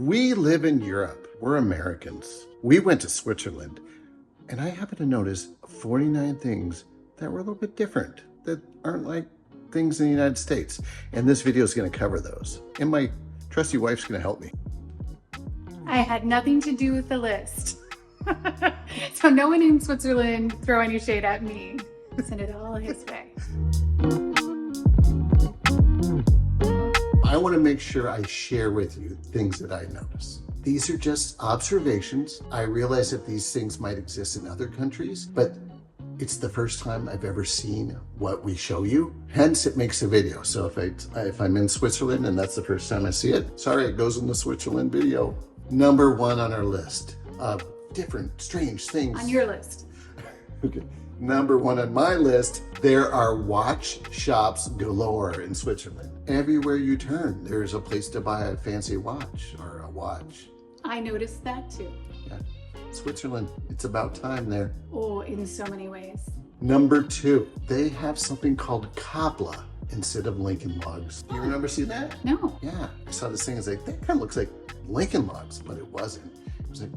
We live in Europe. We're Americans. We went to Switzerland, and I happened to notice 49 things that were a little bit different, that aren't like things in the United States. And this video is going to cover those. And my trusty wife's going to help me. I had nothing to do with the list. So no one in Switzerland throw any shade at me. Send it all his way. I want to make sure I share with you things that I notice. These are just observations. I realize that these things might exist in other countries, but it's the first time I've ever seen what we show you. Hence, it makes a video. So if I'm in Switzerland and that's the first time I see it, sorry, it goes in the Switzerland video. Number one on our list of different, strange things. On your list. Okay. Number one on my list, there are watch shops galore in Switzerland. Everywhere you turn, there's a place to buy a fancy watch or a watch. I noticed that too. Yeah. Switzerland, it's about time there. Oh, in so many ways. Number two, they have something called Kapla instead of Lincoln Logs. Do you remember seeing that? No. Yeah, I saw this thing, I was like, that kind of looks like Lincoln Logs, but it wasn't. I was like,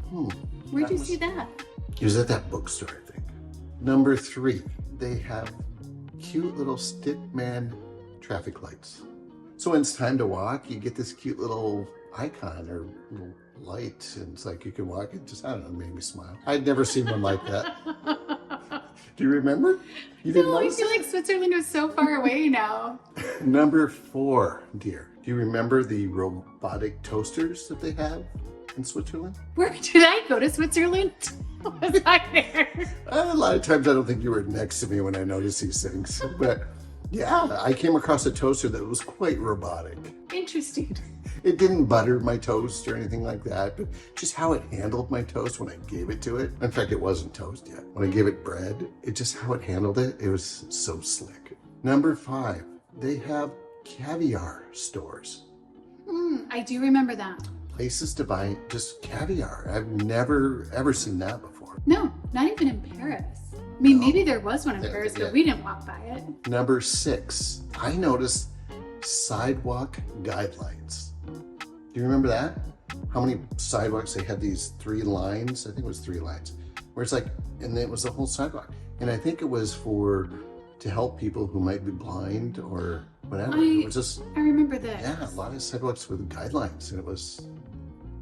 Where'd you see that? It was at that bookstore, I think. Number three, they have cute little stick man traffic lights. So when it's time to walk, you get this cute little icon or little light, and it's like you can walk and just, I don't know, made me smile. I'd never seen one like that. Do you remember? You didn't No, I notice feel it? like Switzerland was so far away now. Number four, dear. Do you remember the robotic toasters that they have in Switzerland? Where did I go to Switzerland? Was I there? A lot of times I don't think you were next to me when I noticed these things. But yeah, I came across a toaster that was quite robotic. Interesting. It didn't butter my toast or anything like that, but just how it handled my toast when I gave it to it. In fact, it wasn't toast yet. When I gave it bread, it just how it handled it, it was so slick. Number five, they have caviar stores. I do remember that. Places to buy just caviar. I've never ever seen that before. No, not even in Paris. I mean, No. maybe there was one in Yeah, Paris, yeah. but we didn't walk by it. Number six, I noticed sidewalk guidelines. Do you remember that? How many sidewalks they had these 3 lines? I think it was 3 lines. Where it's like, and it was the whole sidewalk. And I think it was to help people who might be blind or whatever. It was just, I remember this. yeah, a lot of sidewalks with guidelines, and it was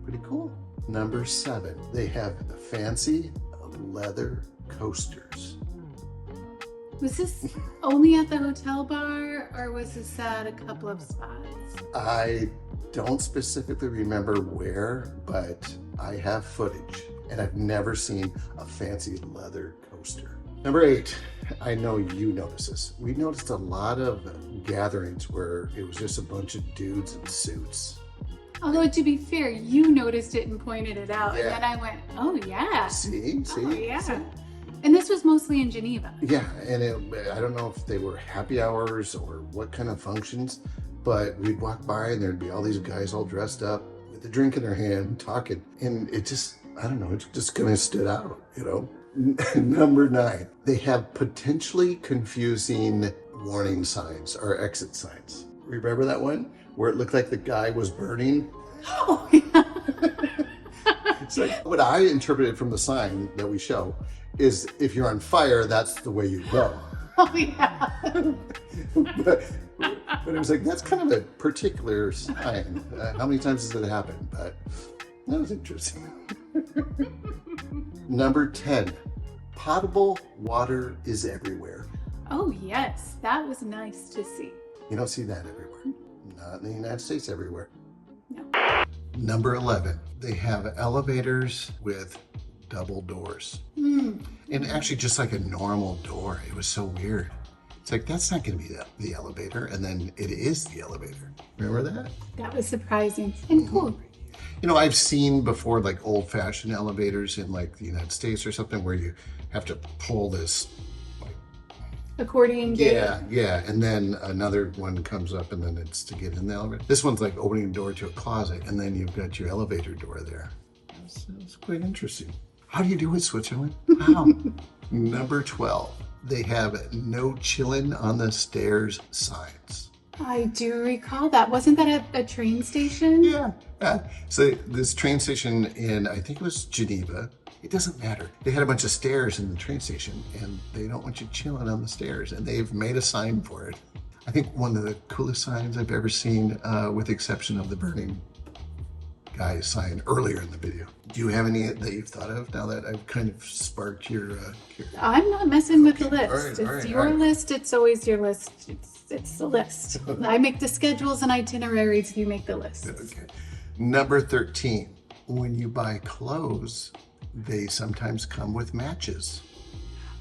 pretty cool. Number 7, they have fancy leather coasters. Was this only at the hotel bar, or was this at a couple of spots? I don't specifically remember where, but I have footage, and I've never seen a fancy leather coaster. Number 8, I know you noticed this. We noticed a lot of gatherings where it was just a bunch of dudes in suits. Although, to be fair, you noticed it and pointed it out, Yeah. and then I went, oh yeah. See? Oh yeah. See? And this was mostly in Geneva. Yeah, and I don't know if they were happy hours or what kind of functions, but we'd walk by and there'd be all these guys all dressed up with a drink in their hand talking, and it just, I don't know, it just kind of stood out, you know? Number 9, they have potentially confusing warning signs or exit signs. Remember that one where it looked like the guy was burning? Oh yeah. It's like, what I interpreted from the sign that we show is if you're on fire, that's the way you go. Oh yeah. but it was like, that's kind of a particular sign. How many times does it happen? But that was interesting. Number 10, potable water is everywhere. Oh yes, that was nice to see. You don't see that everywhere. Not in the United States everywhere. No. Number 11, they have elevators with double doors. And actually just like a normal door. It was so weird. It's like, that's not going to be the elevator. And then it is the elevator. Remember that? That was surprising and cool. You know, I've seen before like old-fashioned elevators in like the United States or something where you have to pull this. Accordion gate. Yeah. And then another one comes up and then it's to get in the elevator. This one's like opening a door to a closet and then you've got your elevator door there. It's quite interesting. How do you do with Switzerland? How? Number 12, they have no chillin' on the stairs signs. I do recall that. Wasn't that at a train station? Yeah, So this train station in, I think it was Geneva, it doesn't matter. They had a bunch of stairs in the train station and they don't want you chilling on the stairs, and they've made a sign for it. I think one of the coolest signs I've ever seen, with the exception of the burning guy sign earlier in the video. Do you have any that you've thought of now that I've kind of sparked your I'm not messing with the list. All right, It's your list. It's always your list. It's the list. I make the schedules and itineraries. You make the list. Okay. Number 13. When you buy clothes, they sometimes come with matches.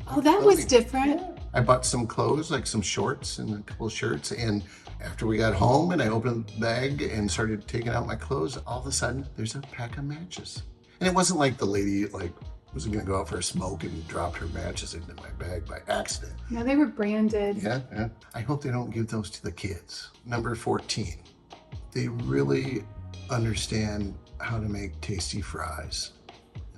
Oh, that was different. Yeah. I bought some clothes, like some shorts and a couple of shirts, and after we got home and I opened the bag and started taking out my clothes, all of a sudden there's a pack of matches. And it wasn't like the lady was gonna go out for a smoke and dropped her matches into my bag by accident. No, they were branded. Yeah. I hope they don't give those to the kids. Number 14. They really understand how to make tasty fries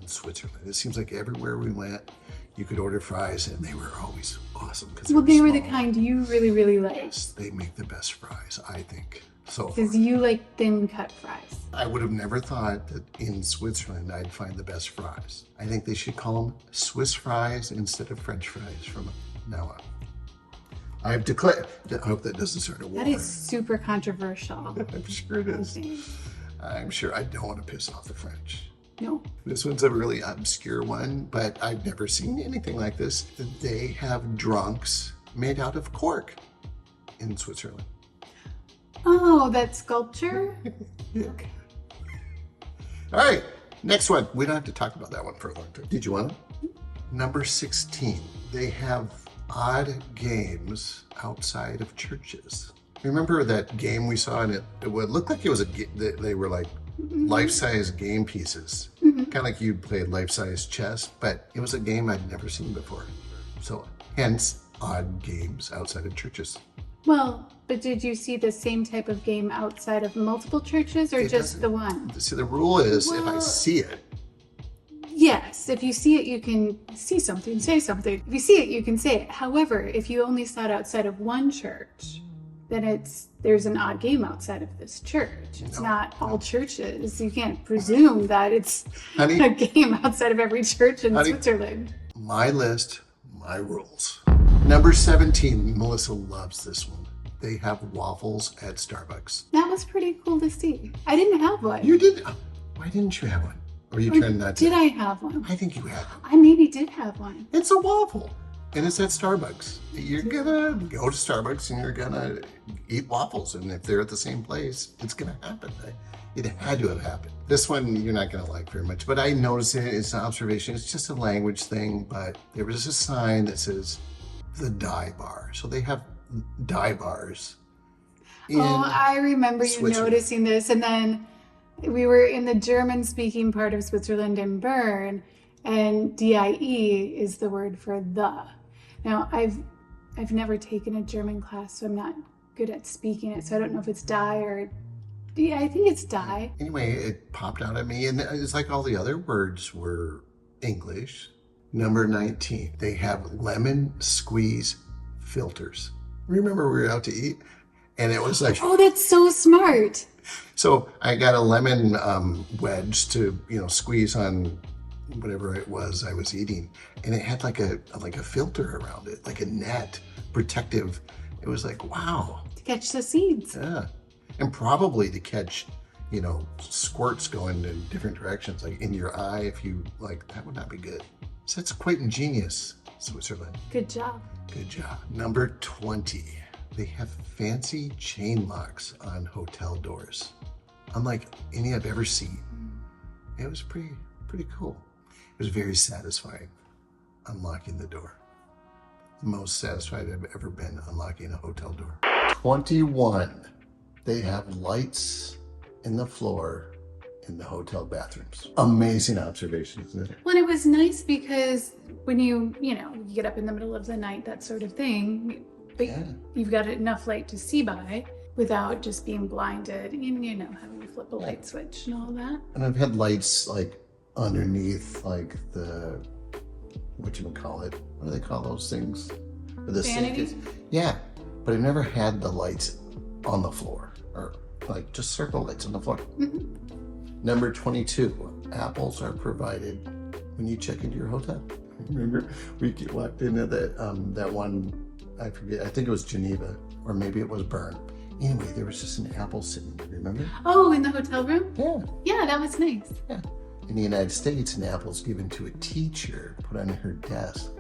in Switzerland. It seems like everywhere we went, you could order fries and they were always awesome. Well, they were the kind you really, really liked. Yes, they make the best fries, I think. So because you like thin cut fries. I would have never thought that in Switzerland I'd find the best fries. I think they should call them Swiss fries instead of French fries from now on. I've declared. I hope that doesn't start a war. That is super controversial. I'm sure it is. I'm sure I don't want to piss off the French. No. This one's a really obscure one, but I've never seen anything like this. They have drunks made out of cork in Switzerland. Oh, that sculpture? Yeah. Okay. All right, next one. We don't have to talk about that one for a long time. Did you want to? Number 16. They have odd games outside of churches. Remember that game we saw, and it would look like it was they were like life-size game pieces. Kind of like you played life-size chess, but it was a game I'd never seen before. So hence odd games outside of churches. Well, but did you see the same type of game outside of multiple churches or just the one? See, the rule is if I see it. Yes, if you see it, you can see something, say something. If you see it, you can say it. However, if you only saw it outside of one church, then there's an odd game outside of this church. It's not all churches. You can't presume that it's a game outside of every church in Switzerland. My list, my rules. Number 17, Melissa loves this one. They have waffles at Starbucks. That was pretty cool to see. I didn't have one. You did? Why didn't you have one? Or you trying not to? Did I have one? I think you had one. I maybe did have one. It's a waffle. And it's at Starbucks. You're gonna go to Starbucks and you're gonna eat waffles. And if they're at the same place, it's gonna happen. It had to have happened. This one you're not gonna like very much, but I noticed it. It's an observation. It's just a language thing, but there was a sign that says the dye bar. So they have dye bars. I remember you noticing this. And then we were in the German-speaking part of Switzerland in Bern, and DIE is the word for the. Now, I've never taken a German class, so I'm not good at speaking it. So I don't know if it's die or I think it's die. Anyway, it popped out at me, and it's like all the other words were English. Number 19, they have lemon squeeze filters. Remember we were out to eat, and it was like, oh, that's so smart. So I got a lemon wedge to squeeze on whatever it was I was eating, and it had like a filter around it, like a net protective. It was like, wow. To catch the seeds. Yeah, and probably to catch squirts going in different directions, like in your eye. If you like, that would not be good. So that's quite ingenious, Switzerland. Good job. Good job. Number 20. They have fancy chain locks on hotel doors, unlike any I've ever seen. It was pretty cool. It was very satisfying unlocking the door. The most satisfied I've ever been unlocking a hotel door. 21. They have lights in the floor in the hotel bathrooms. Amazing observation, isn't it? Well, it was nice because when you get up in the middle of the night, that sort of thing, but you've got enough light to see by without just being blinded and, having to flip a light switch and all that. And I've had lights like underneath like the, whatchamacallit, what do they call those things? The Vanities? Yeah, but I've never had the lights on the floor or like just circle lights on the floor. Mm-hmm. Number 22, apples are provided when you check into your hotel. Remember, we walked into that one, I forget, I think it was Geneva, or maybe it was Bern. Anyway, there was just an apple sitting there, remember? Oh, in the hotel room? Yeah. Yeah, that was nice. Yeah. In the United States, an apple is given to a teacher, put on her desk.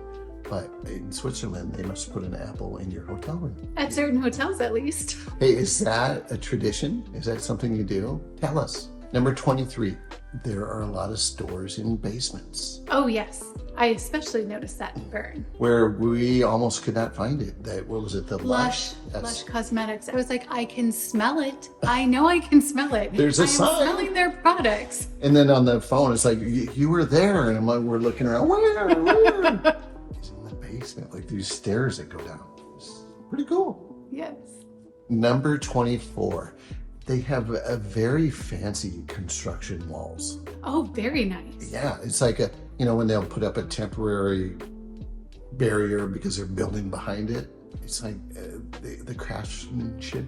But in Switzerland, they must put an apple in your hotel room. At certain hotels, at least. Hey, is that a tradition? Is that something you do? Tell us. Number 23, there are a lot of stores in basements. Oh, yes. I especially noticed that in Bern. Where we almost could not find it. What was it? The Lush. Yes. Lush Cosmetics. I was like, I can smell it. I know I can smell it. There's a sign. I'm smelling their products. And then on the phone, it's like, you were there. And we're looking around, where? He's in the basement, like these stairs that go down. It's pretty cool. Yes. Number 24. They have a very fancy construction walls. Oh, very nice. Yeah, it's like when they'll put up a temporary barrier because they're building behind it. It's like the craftsmanship.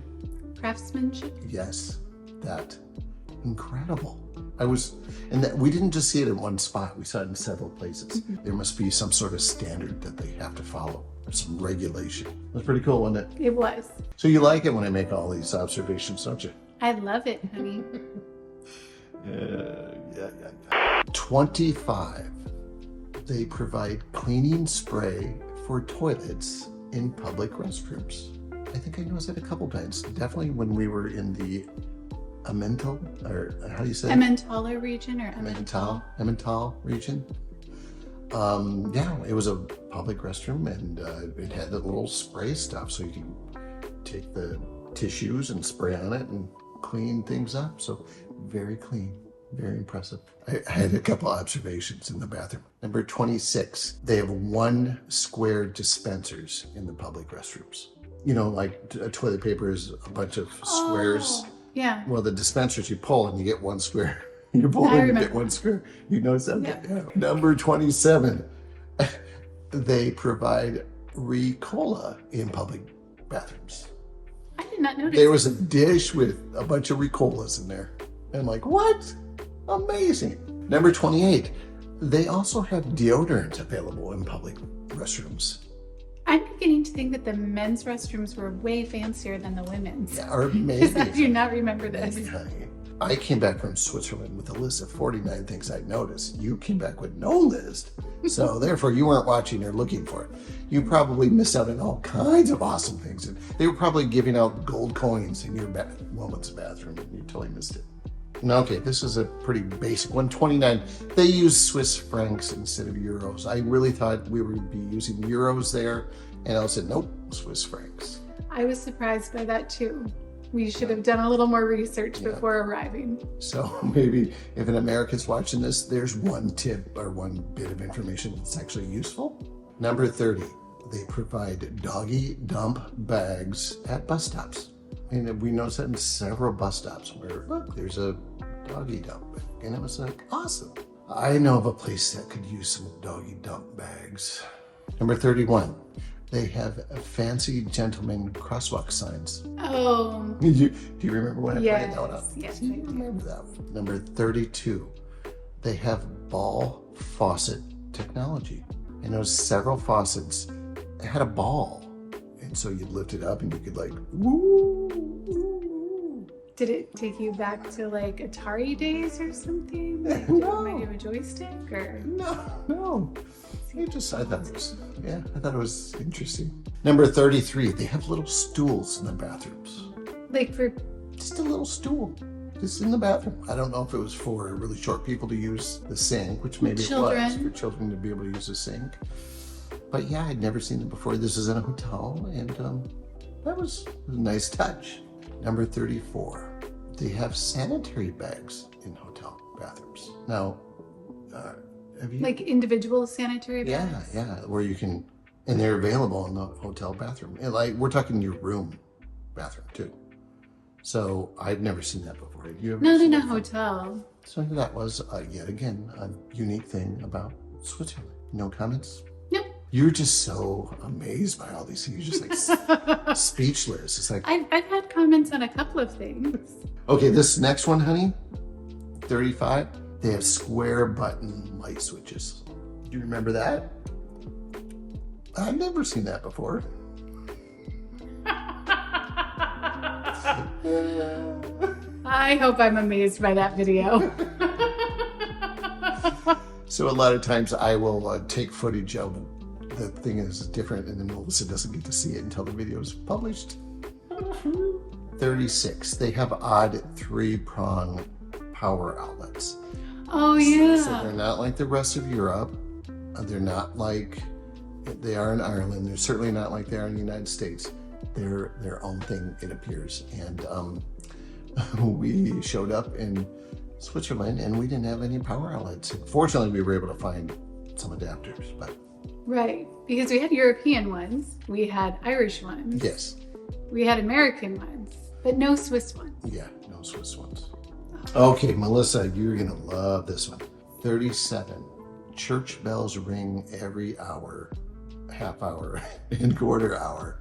Craftsmanship? Yes, that incredible. We didn't just see it in one spot. We saw it in several places. Mm-hmm. There must be some sort of standard that they have to follow. There's some regulation. It was pretty cool, wasn't it? It was. So you like it when I make all these observations, don't you? I love it, honey. Yeah. 25. They provide cleaning spray for toilets in public restrooms. I think I noticed it a couple times. Definitely when we were in the Emmental, or how do you say it? Emmentaler region or Emmental? Emmental region. Yeah, it was a public restroom, and it had the little spray stuff, so you can take the tissues and spray on it and clean things up. So very clean, very impressive. I had a couple observations in the bathroom. Number 26, they have 1 square dispensers in the public restrooms. Like toilet paper is a bunch of squares. Oh, yeah. Well, the dispensers you pull and you get 1 square. You pull and you get 1 square. You notice that? Yeah. Number 27, they provide Ricola in public bathrooms. I did not notice. There was a dish with a bunch of Ricolas in there. And I'm like, what? Amazing. Number 28, they also have deodorant available in public restrooms. I'm beginning to think that the men's restrooms were way fancier than the women's. Yeah, or maybe. I do not remember this. Maybe, honey. I came back from Switzerland with a list of 49 things I'd noticed. You came back with no list. So therefore, you weren't watching or looking for it. You probably missed out on all kinds of awesome things. And they were probably giving out gold coins in your woman's bathroom, and you totally missed it. Okay, this is a pretty basic one. 29, they use Swiss francs instead of euros. I really thought we would be using euros there, and I said, nope, Swiss francs. I was surprised by that too. We should have done a little more research before arriving. So maybe if an American's watching this, there's one tip or one bit of information that's actually useful. Number 30, they provide doggy dump bags at bus stops. And we noticed that in several bus stops where, look, there's a doggy dump bag. And it was like, awesome. I know of a place that could use some doggy dump bags. Number 31, they have fancy gentleman crosswalk signs. Oh. Do you remember when I pointed that one out? Yes, I remember that one. Number 32, they have ball faucet technology. And there was several faucets that had a ball. And so you'd lift it up and you could like, woo, woo. Did it take you back to like Atari days or something? Like, No. Maybe a joystick or? No. I thought it was interesting. Number 33, they have little stools in the bathrooms. Like for? Just a little stool. Just in the bathroom. I don't know if it was for really short people to use the sink, which maybe it was for children to be able to use the sink. But yeah, I'd never seen it before. This is in a hotel, and that was a nice touch. Number 34, they have sanitary bags in hotel bathrooms. Now, have you? Like individual sanitary bags? Yeah, where you can, and they're available in the hotel bathroom. And like, we're talking your room bathroom too. So I've never seen that before. Have you ever Not seen in a that? hotel. So yet again, a unique thing about Switzerland. No comments? Nope. You're just so amazed by all these things. You're just like speechless. It's like I've had comments on a couple of things. Okay, this next one, honey, 35. They have square button light switches. Do you remember that? I've never seen that before. I hope I'm amazed by that video. So a lot of times I will take footage of the thing is different, and then Melissa doesn't get to see it until the video is published. 36. They have odd 3-prong power outlets. Oh yeah. So they're not like the rest of Europe. They're not like they are in Ireland. They're certainly not like they are in the United States. They're their own thing, it appears. And we showed up in Switzerland and we didn't have any power outlets. Fortunately, we were able to find some adapters, but right, because we had European ones, we had Irish ones, yes, we had American ones, but no Swiss ones. Yeah, no Swiss ones. Okay, Melissa, you're gonna love this one. 37. Church bells ring every hour, half hour, and quarter hour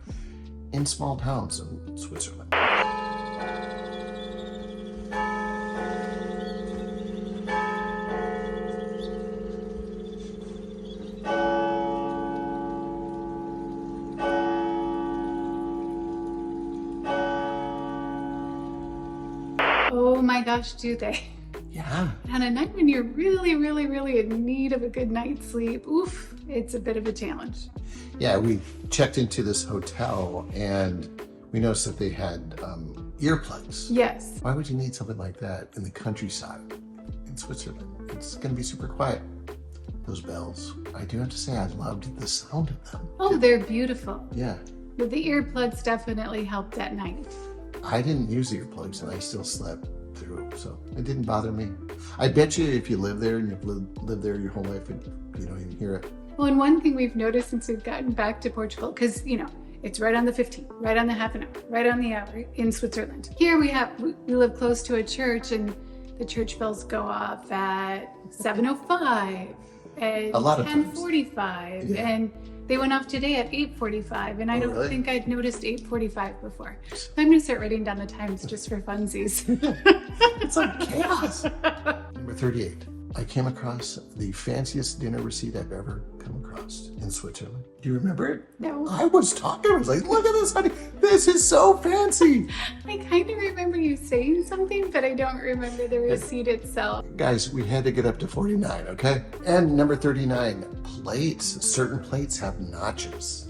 in small towns in Switzerland. Oh my gosh, do they? Yeah. On a night when you're really, really, really in need of a good night's sleep, oof, it's a bit of a challenge. Yeah, we checked into this hotel and we noticed that they had earplugs. Yes. Why would you need something like that in the countryside in Switzerland? It's going to be super quiet. Those bells. I do have to say I loved the sound of them. Oh, they're beautiful. Yeah. But the earplugs definitely helped at night. I didn't use earplugs and I still slept through, so it didn't bother me. I bet you if you live there and you've lived there your whole life, you don't even hear it. Well, and one thing we've noticed since we've gotten back to Portugal, because, it's right on the 15, right on the half an hour, right on the hour in Switzerland. Here we live close to a church and the church bells go off at 7:05 and 10:45, yeah. And they went off today at 8:45, and I don't really? think I'd noticed 8:45 before. So I'm gonna start writing down the times just for funsies. It's like chaos. Number 38. I came across the fanciest dinner receipt I've ever come across in Switzerland. Do you remember it? No. I was talking. I was like, look at this, honey. This is so fancy. I kind of remember you saying something, but I don't remember the receipt itself. Guys, we had to get up to 49, okay? And number 39, plates. Certain plates have notches.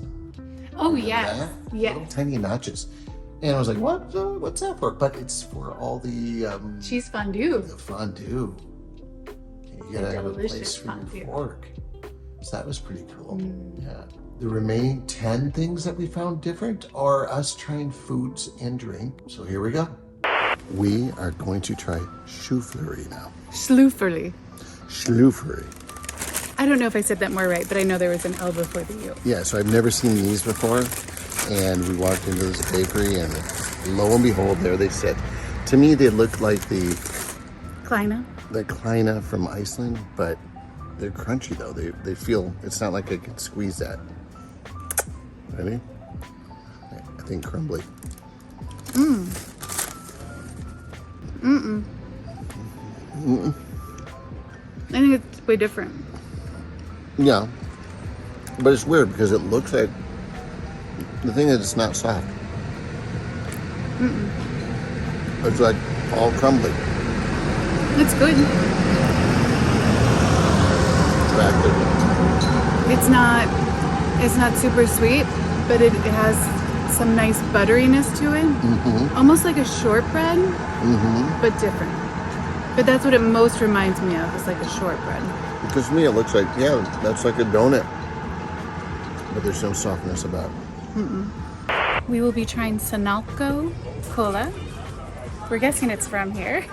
Oh, Remember yes. that? Yes. Little tiny notches. And I was like, what's that for? But it's for all the Cheese fondue. the fondue. You gotta have a place delicious for your fondue. fork. So that was pretty cool. Yeah. The remaining 10 things that we found different are us trying foods and drink. So here we go. We are going to try choufleury now. Schlooferly. Choufleury. I don't know if I said that more right, but I know there was an L before the U. Yeah, so I've never seen these before. And we walked into this bakery and lo and behold, there they sit. To me, they look like the Kleine from Iceland, but they're crunchy though. They feel, it's not like I can squeeze that. Ready? I think crumbly. I think it's way different. Yeah, but it's weird because it looks like, the thing is it's not soft. It's like all crumbly. It's good. It's not super sweet, but it has some nice butteriness to it. Almost like a shortbread, but different. But that's what it most reminds me of, is like a shortbread. Because to me it looks like, yeah, that's like a donut. But there's no softness about it. We will be trying Sinalco Cola. We're guessing it's from here.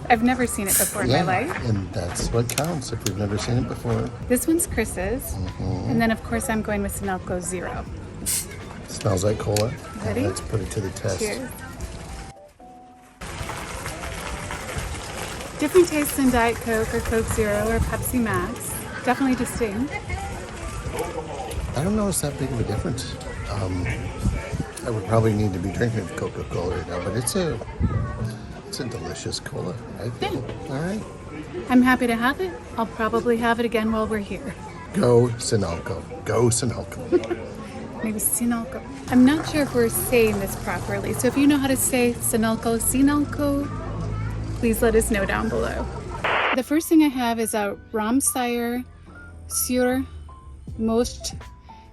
I've never seen it before in my life. And that's what counts if we've never seen it before. This one's Chris's. And then of course I'm going with Sinalco Zero. Smells like cola. Ready? Let's put it to the test. Cheers. Different tastes than Diet Coke or Coke Zero or Pepsi Max. Definitely distinct. I don't notice that big of a difference. I would probably need to be drinking Coca-Cola right now, but it's a delicious cola, I think. All right. I'm happy to have it. I'll probably have it again while we're here. Go Sinalco. Go Sinalco. Maybe Sinalco. I'm not sure if we're saying this properly, so if you know how to say Sinalco, please let us know down below. The first thing I have is a Ramsayer sur Most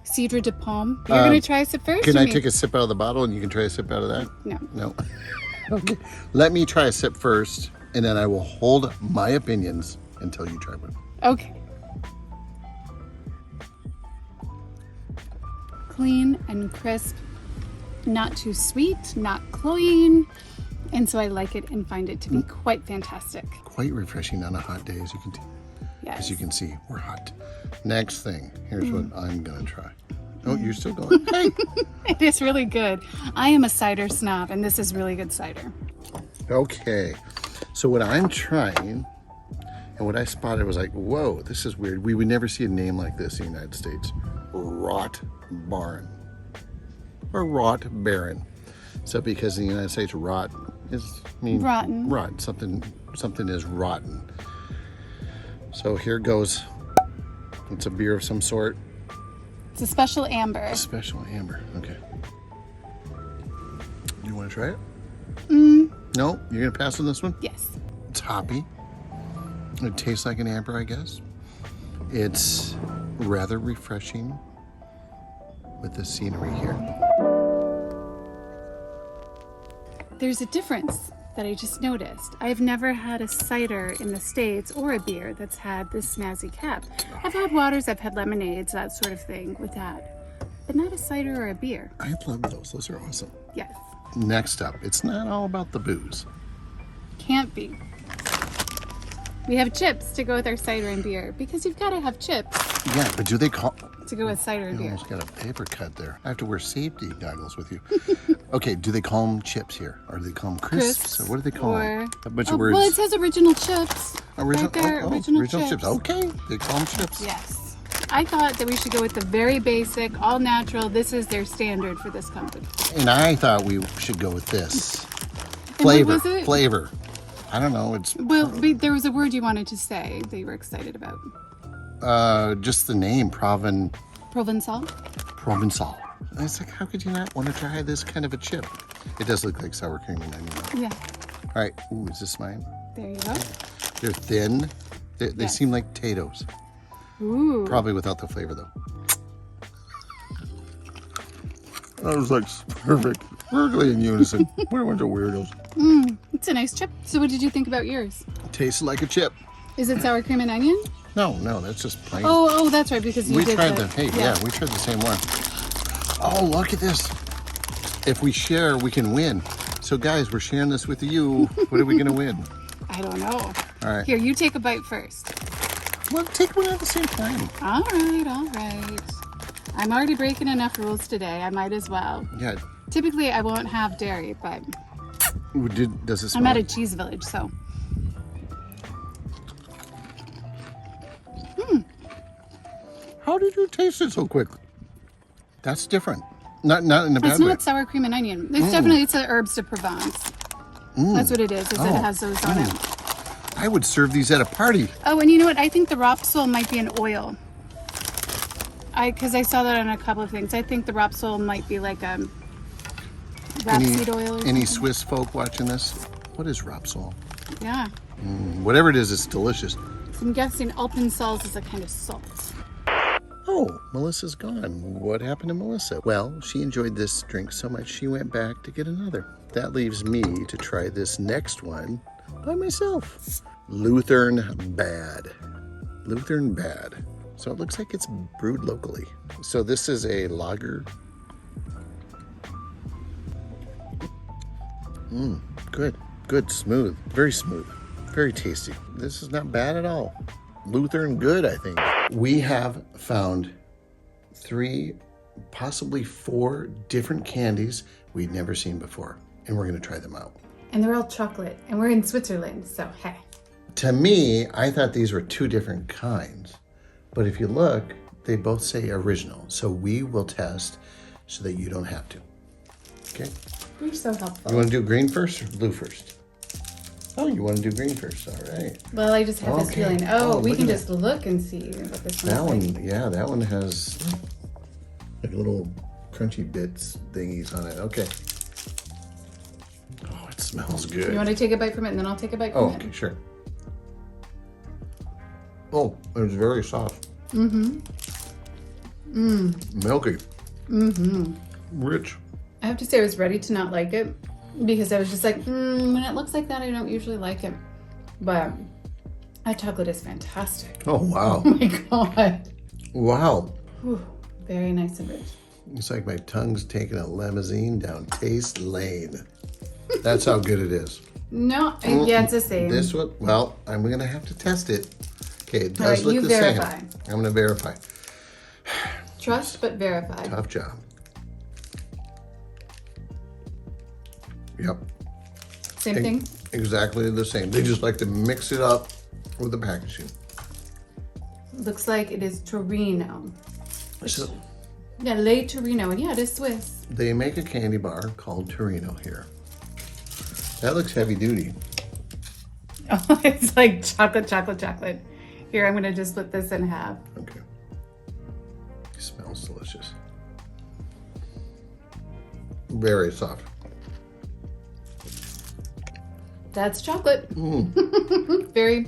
Cidre de Pomme. You're going to try a sip first? Can I take a sip out of the bottle and you can try a sip out of that? No. No. Okay. Let me try a sip first, and then I will hold my opinions until you try one. Okay. Clean and crisp, not too sweet, not cloying, and so I like it and find it to be quite fantastic. Quite refreshing on a hot day, as you can Yes. As you can see, we're hot. Next thing, here's what I'm gonna try. Oh, you're still going. Hey. It is really good. I am a cider snob, and this is really good cider. Okay, so what I'm trying, and what I spotted was like, whoa, this is weird. We would never see a name like this in the United States. Rot Barn. Or Rot Baron. So because in the United States, rot is rotten. Rot. Something is rotten. So here goes. It's a beer of some sort. It's a special amber. A special amber. Okay. You want to try it? No? You're going to pass on this one? Yes. It's hoppy. It tastes like an amber, I guess. It's rather refreshing with the scenery here. There's a difference that I just noticed. I've never had a cider in the States or a beer that's had this snazzy cap. I've had waters, I've had lemonades, that sort of thing with that, but not a cider or a beer. I love those. Those are awesome. Yes. Next up, it's not all about the booze. Can't be. We have chips to go with our cider and beer because you've got to have chips Yeah, but do they call... to go with cider and You beer. almost got a paper cut there. I have to wear safety goggles with you. Okay, do they call them chips here? Or do they call them crisps? Or what do they call them? A bunch of words. Well, it says original chips. Original, Right there, oh, original chips. Okay, they call them chips. Yes. I thought that we should go with the very basic, all natural. This is their standard for this company. And I thought we should go with this. And what Flavor. was it? Flavor. I don't know. It's Well, there was a word you wanted to say that you were excited about. just the name, Provençal? Provençal. And it's like, how could you not want to try this kind of a chip? It does look like sour cream and onion. Yeah. All right. Ooh, is this mine? There you go. They're thin. They Yes. seem like potatoes. Ooh. Probably without the flavor, though. That was like perfect. Perfectly in unison. We're a bunch of weirdos. It's a nice chip. So what did you think about yours? Tastes like a chip. Is it sour cream and onion? No, that's just plain. Oh, that's right, because you we did tried the... we tried the same one. Oh, look at this. If we share, we can win. So guys, we're sharing this with you. What are we gonna win? I don't know. All right. Here, you take a bite first. Well, take one at the same time. All right. I'm already breaking enough rules today. I might as well. Yeah. Typically, I won't have dairy, but Does it smell? I'm at a cheese village, so. How did you taste it so quick? That's different. Not in a bad It's way. not sour cream and onion. It's definitely, it's the herbs de Provence. That's what it is that it has those on it. I would serve these at a party. Oh, and you know what? I think the Rapsol might be an oil. Because I saw that on a couple of things. I think the Rapsol might be like a rapeseed oil or something. Any Swiss folk watching this? What is Rapsol? Yeah. Whatever it is, it's delicious. So I'm guessing Alpensalz is a kind of salt. Oh, Melissa's gone. What happened to Melissa? Well, she enjoyed this drink so much she went back to get another. That leaves me to try this next one by myself. Lutheran Bad. Lutheran Bad. So it looks like it's brewed locally. So this is a lager. Good, smooth, very tasty. This is not bad at all. Lutheran good, I think. We have found 3, possibly 4 different candies we'd never seen before, and we're gonna try them out. And they're all chocolate, and we're in Switzerland, so hey. To me, I thought these were 2 different kinds, but if you look, They both say original. So we will test so that you don't have to. Okay? You're so helpful. You want to do green first or blue first? Oh, you want to do green first. All right. Well, I just have this feeling. Oh, we can just look and see what this That one's one, like. yeah, that one has like little crunchy bits thingies on it. Okay. Oh, it smells good. You want to take a bite from it and then I'll take a bite from it? Okay, sure. Oh, it's very soft. Milky. Rich. I have to say I was ready to not like it because I was just like, when it looks like that, I don't usually like it. But that chocolate is fantastic. Oh, wow. Oh my God. Wow. Whew, very nice and rich. It's like my tongue's taking a limousine down Taste Lane. That's how good it is. No, yeah, it's the same. This one, well, I'm going to have to test it. Okay, it All does right, look you the verify. same. I'm going to verify. Trust but verify. Tough job. Yep. Same thing? Exactly the same. They just like to mix it up with the packaging. Looks like it is Torino. So Yeah, late Torino. And yeah, it is Swiss. they make a candy bar called Torino here. That looks heavy duty. Oh, it's like chocolate, chocolate, chocolate. Here, I'm going to just split this in half. Okay. It smells delicious. Very soft. That's chocolate. Very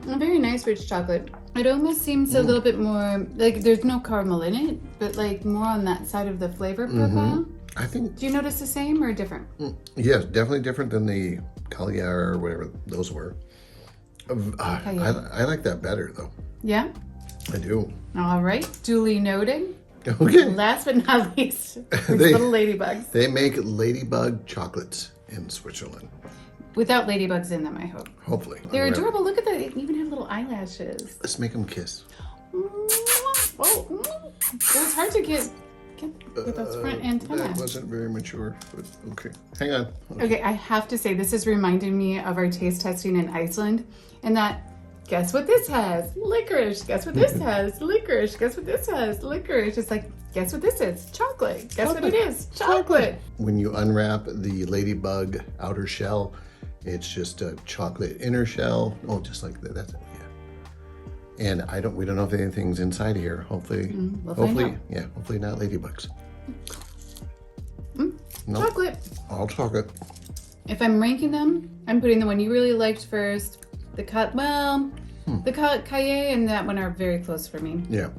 nice, rich chocolate. It almost seems a little bit more, like there's no caramel in it, but like more on that side of the flavor profile. I think, Do you notice the same or different? yes, definitely different than the Galore or whatever those were. I like that better though. Yeah? I do. All right. Duly noted. Okay. Last but not least, these They- little ladybugs. They make ladybug chocolates in Switzerland. Without ladybugs in them, I hope. Hopefully. They're Whatever. adorable. Look at that. They even have little eyelashes. Let's make them kiss. Oh, it was hard to get with those front antennae. That wasn't very mature, but okay. Hang on. Okay, I have to say, this is reminding me of our taste testing in Iceland, and that, guess what this has? Licorice. Guess what this has? Licorice. Guess what this has? Licorice. It's like, guess what this is? Chocolate. Guess what it is? Chocolate. When you unwrap the ladybug outer shell, it's just a chocolate inner shell. Oh, just like that. That's it. Yeah. And we don't know if anything's inside here. Hopefully, we'll find out. yeah, hopefully not ladybugs. No, Chocolate. all chocolate. If I'm ranking them, I'm putting the one you really liked first. The Cahiers and that one are very close for me. Yeah.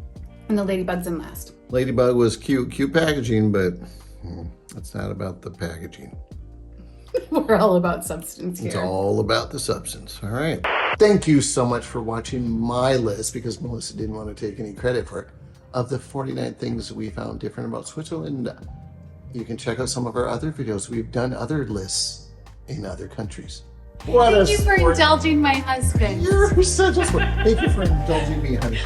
And the ladybugs in last. Ladybug was cute packaging, but it's not about the packaging. We're all about substance here. It's all about the substance. All right. Thank you so much for watching my list, because Melissa didn't want to take any credit for it, of the 49 things we found different about Switzerland. You can check out some of our other videos. We've done other lists in other countries. Thank you for indulging my husband. You're such a sport. Thank you for indulging me, honey.